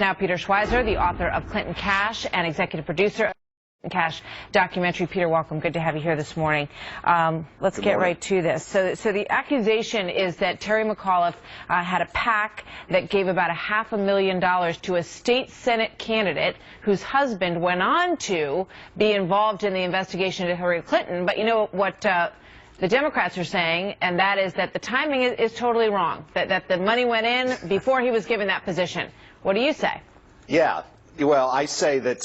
Now, Peter Schweizer, the author of Clinton Cash and executive producer of the Clinton Cash documentary. Peter, welcome. Good to have you here this morning. Let's get right to this. So the accusation is that Terry McAuliffe had a PAC that gave about $500,000 to a state Senate candidate whose husband went on to be involved in the investigation into Hillary Clinton. But you know what the Democrats are saying, and that is that the timing is totally wrong, that the money went in before he was given that position. What do you say? Yeah. Well, I say that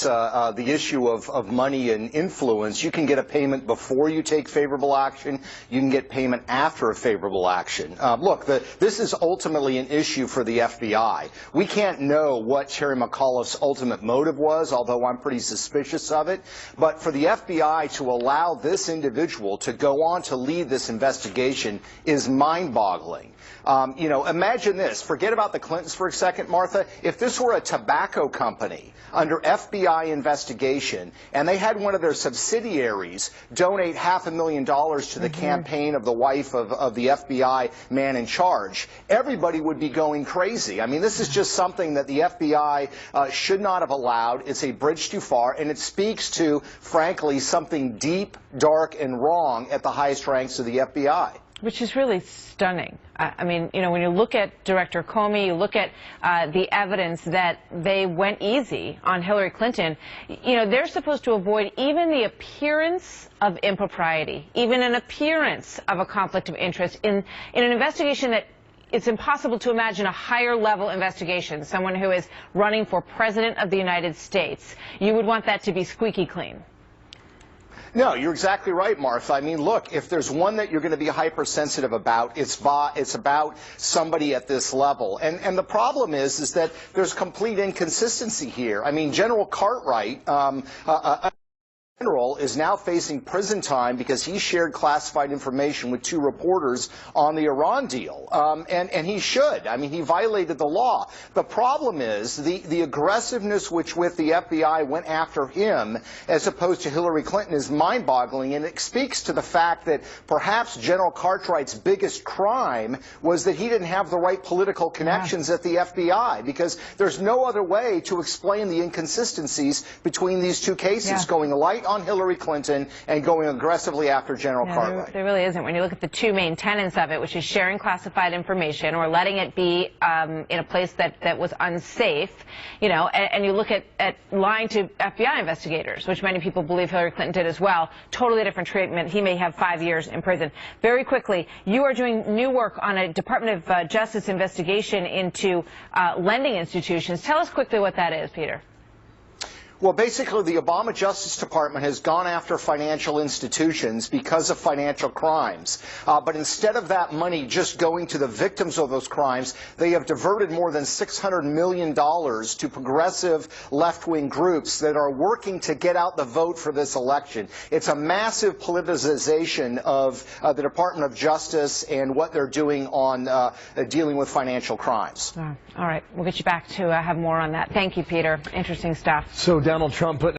the issue of money and influence, you can get a payment before you take favorable action. You can get payment after a favorable action. Look, this is ultimately an issue for the FBI. We can't know what Terry McAuliffe's ultimate motive was, although I'm pretty suspicious of it. But for the FBI to allow this individual to go on to lead this investigation is mind-boggling. Imagine this. Forget about the Clintons for a second, Martha. If this were a tobacco company under FBI investigation and they had one of their subsidiaries donate $500,000 to the campaign of the wife of the FBI man in charge, everybody would be going crazy. I mean, this is just something that the FBI should not have allowed. It's a bridge too far, and it speaks to, frankly, something deep, dark, and wrong at the highest ranks of the FBI. Which is really stunning. I mean, when you look at Director Comey, you look at the evidence that they went easy on Hillary Clinton, they're supposed to avoid even the appearance of impropriety, even an appearance of a conflict of interest in an investigation that it's impossible to imagine a higher level investigation, someone who is running for President of the United States. You would want that to be squeaky clean. No, you're exactly right, Martha. I mean, look, if there's one that you're going to be hypersensitive about, it's about somebody at this level. And the problem is that there's complete inconsistency here. I mean, General Cartwright, General is now facing prison time because he shared classified information with 2 reporters on the Iran deal. And he should. I mean, he violated the law. The problem is the aggressiveness with the FBI went after him as opposed to Hillary Clinton is mind-boggling, and it speaks to the fact that perhaps General Cartwright's biggest crime was that he didn't have the right political connections at the FBI, because there's no other way to explain the inconsistencies between these 2 cases, going light on Hillary Clinton and going aggressively after General Cartwright. There really isn't. When you look at the 2 main tenets of it, which is sharing classified information or letting it be in a place that was unsafe, and you look at lying to FBI investigators, which many people believe Hillary Clinton did as well, totally different treatment. He may have 5 years in prison. Very quickly, you are doing new work on a Department of Justice investigation into lending institutions. Tell us quickly what that is, Peter. Well, basically, the Obama Justice Department has gone after financial institutions because of financial crimes. But instead of that money just going to the victims of those crimes, they have diverted more than $600 million to progressive left-wing groups that are working to get out the vote for this election. It's a massive politicization of the Department of Justice and what they're doing on dealing with financial crimes. All right. We'll get you back to have more on that. Thank you, Peter. Interesting stuff. So Donald Trump put